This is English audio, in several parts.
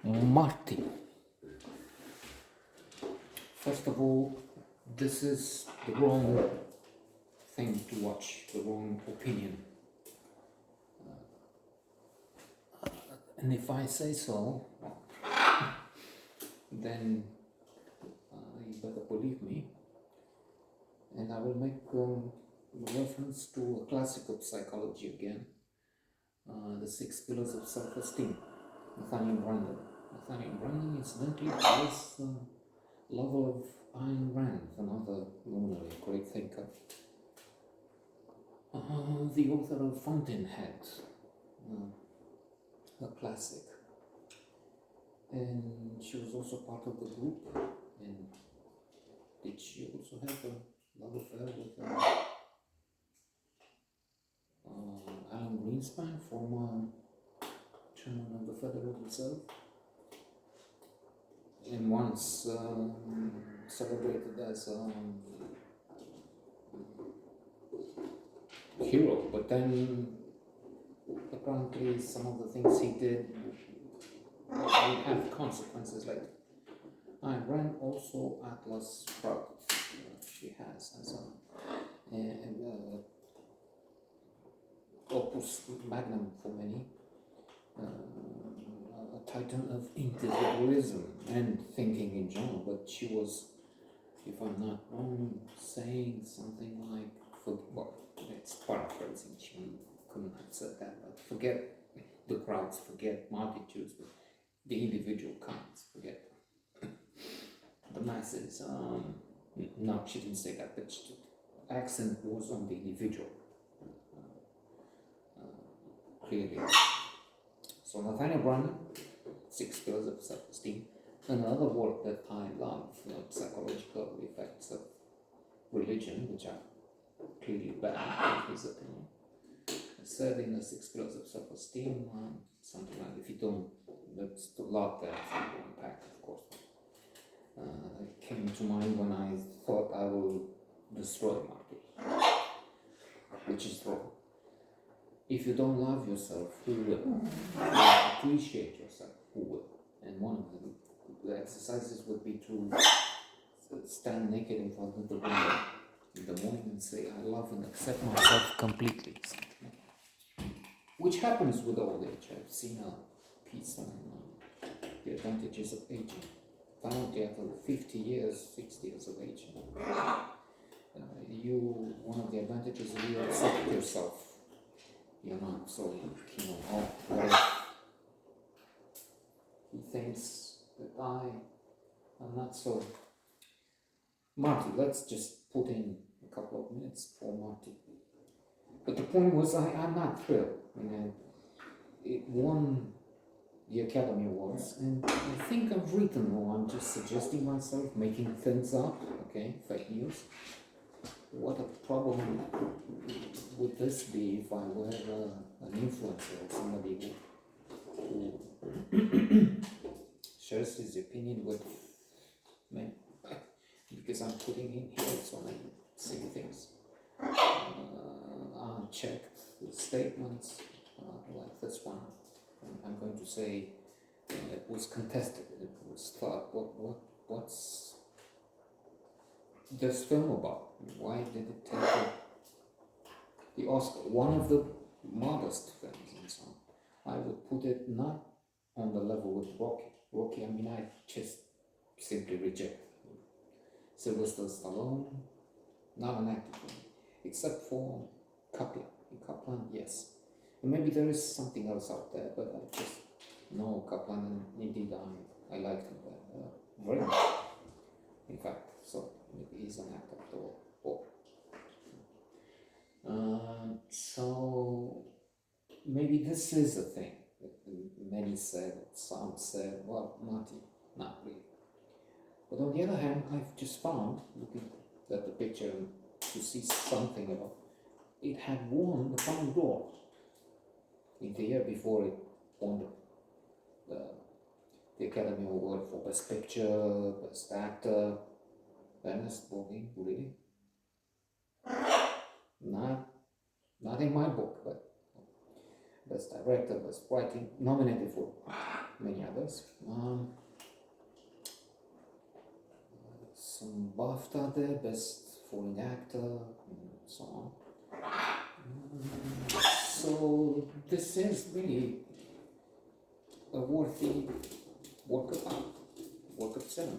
Marty. First of all, this is the wrong thing to watch, the wrong opinion. And if I say so, then you better believe me. And I will make reference to a classic of psychology again, the 6 pillars of self-esteem, Nathaniel Branden. Nathaniel Branden, incidentally, was lover of Ayn Rand, another luminary, great thinker. The author of Fountainhead, a classic. And she was also part of the group. And did she also have a love affair with Alan Greenspan, former chairman of the Federal Reserve? And once celebrated as a hero, but then apparently some of the things he did would have consequences. Like Ayn Rand also Atlas Shrugged, she has as a opus magnum for many, a titan of individualism and thinking in general. But she was, if I'm not wrong, saying something like, well, it's paraphrasing, she couldn't have said that, but forget the crowds, forget multitudes, but the individual counts, forget the masses. No, she didn't say that, but accent was on the individual, clearly. So Nathaniel Branden, 6 pillars of self-esteem. Another work that I love, psychological effects of religion, which are clearly bad in his opinion. I said in the 6 pillars of self-esteem, something like, if you don't, that's a lot there to unpack, of course. It came to mind when I thought I will destroy Marty, which is wrong. If you don't love yourself, who will? If you don't appreciate yourself, who will? And one of the exercises would be to stand naked in front of the window in the morning and say, I love and accept myself completely. Which happens with old age. I've seen a piece on the advantages of aging. Apparently after 50 years, 60 years of age, one of the advantages is you accept yourself. You're not so, what if he thinks that I am not so. Marty, let's just put in a couple of minutes for Marty. But the point was, I'm not thrilled. It won the Academy Awards, and I think I've written, or I'm just suggesting myself, making things up, okay, fake news. What a problem would this be if I were an influencer or somebody who shares his opinion with me? Because I'm putting in here so many silly things. Unchecked statements, like this one. I'm going to say it was contested. It was thought, what's this film about? Why did it take the Oscar? One of the modest films and so on. I would put it not on the level with Rocky. Rocky, I just simply reject. Sylvester Stallone, not an actor for me, except for Kaplan. In Kaplan, yes. And maybe there is something else out there, but I just know Kaplan, and indeed I like him very much. In fact, so maybe he's an actor or. So maybe this is a thing that many said, some said, well, Marty, not really. But on the other hand, I've just found, looking at the picture and to see something about it, had won the Palme d'Or in the year before it won the Academy Award for Best Picture, Best Actor. Ernest Borgnine, really? Not in my book, but Best Director, Best Writing, nominated for many others. BAFTA there, Best Foreign Actor, and so on. So this is really a worthy work of art, work of cinema.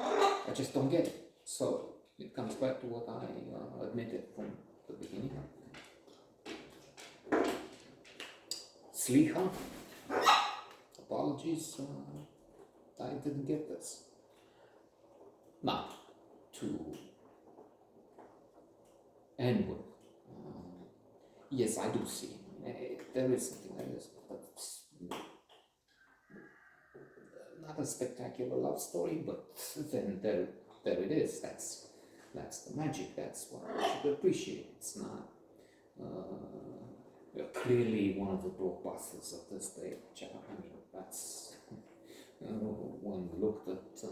I just don't get it. So it comes back to what I admitted from the beginning. Sliha, apologies, I didn't get this. Now, to end with, yes, I do see, there is something like this, but it's not a spectacular love story, but then there it is. That's the magic. That's what I should appreciate. It's not clearly one of the blockbusters of this day. I mean, that's when we looked at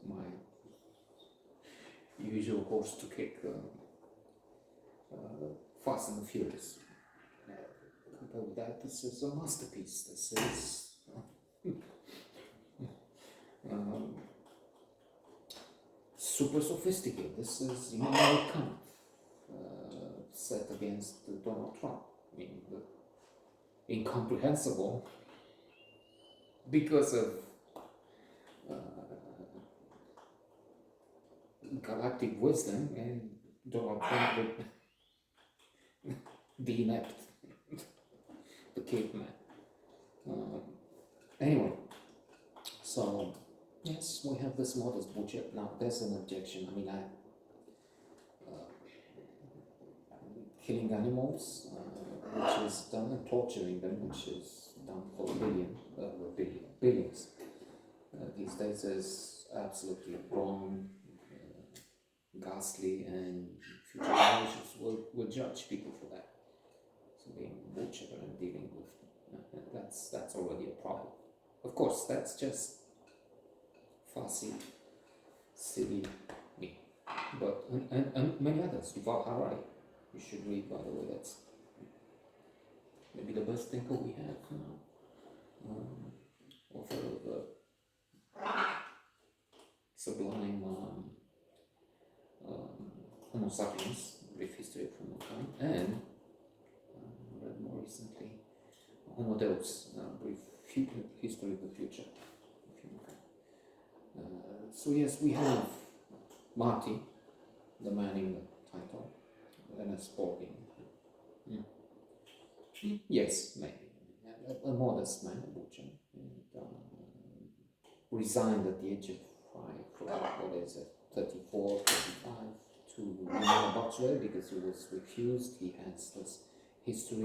my usual horse to kick, Fast and the Furious. Compared with that, this is a masterpiece. This is super sophisticated. This is Immanuel Kant set against Donald Trump. I mean, incomprehensible because of galactic wisdom, and Donald Trump would be inept, the caveman. Anyway, so yes, we have this modest budget. Now, there's an objection. I mean, killing animals, which is done, and torturing them, which is done for billions. These days is absolutely wrong, ghastly, and future generations will judge people for that. So being butchered and dealing with that's already a problem. Of course, that's just fussy, silly me. But and many others. Yuval Harari, you should read, by the way. That's maybe the best thinker we have. Author of the sublime Homo sapiens, Brief History of Humankind, and read more recently Homo Deus, Brief History of the Future of Humankind. So yes, we have Marty, the man in the title, and a sporting. Yes, maybe. A modest man, a butcher, and resigned at the age of 34, 35, to remain a bachelor because he was refused. He has this history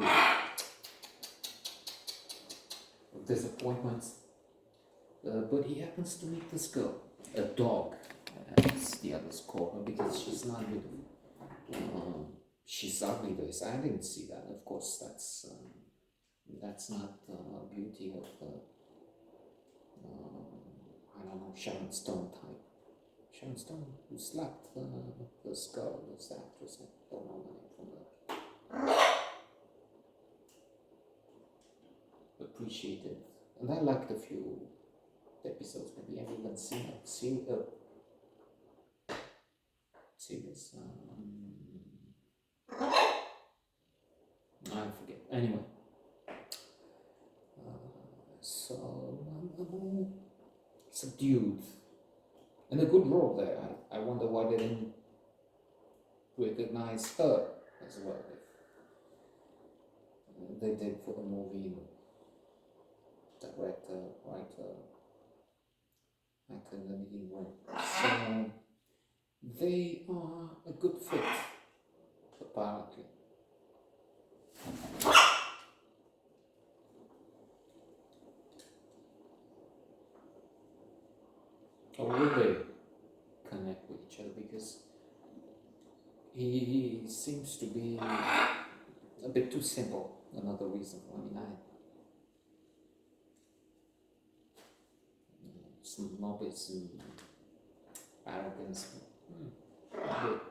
of disappointments. But he happens to meet this girl, a dog, as the others call her, because she's not beautiful. She's ugly, though. I didn't see that. Of course, that's not beauty of I don't know, Sharon Stone type. Sharon Stone, who slapped this girl, this actress, I don't know the name from the appreciated. And I liked a few episodes, maybe I haven't seen it. Series. I forget. Anyway. So I'm subdued. And a good role there. I wonder why they didn't recognize her as well. If they did for the movie, director, writer, actor, and everything right. So they are a good fit, apparently. Or will they connect with each other? Because he seems to be a bit too simple. Another reason. I mean, snobism, arrogance, a bit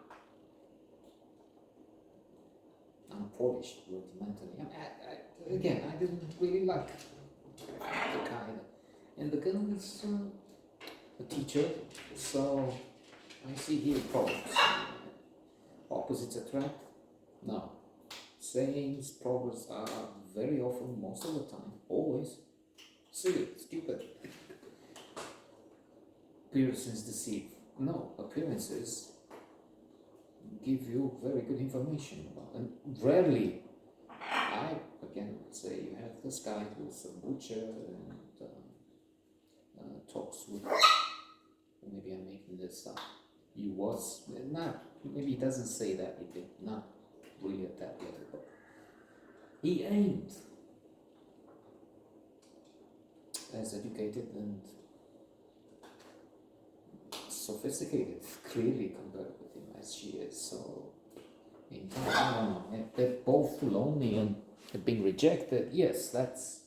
unpolished rudimentally. Again, I didn't really like the guy. And the girl is a teacher, so I see here problems. Opposites attract? No. Sayings, proverbs are very often, most of the time, always silly, stupid. Appearances deceive. No, appearances give you very good information about, and rarely, I again would say, you have this guy who's a butcher and talks with, maybe I'm making this up. He was not, maybe he doesn't say that, he did not really at that level, but he aimed as educated and sophisticated, clearly compared with him as she is. So, in fact, I don't know. They're both lonely and being rejected. Yes, that's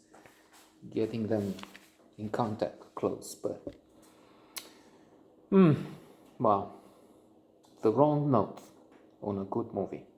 getting them in contact close, but wow, the wrong note on a good movie.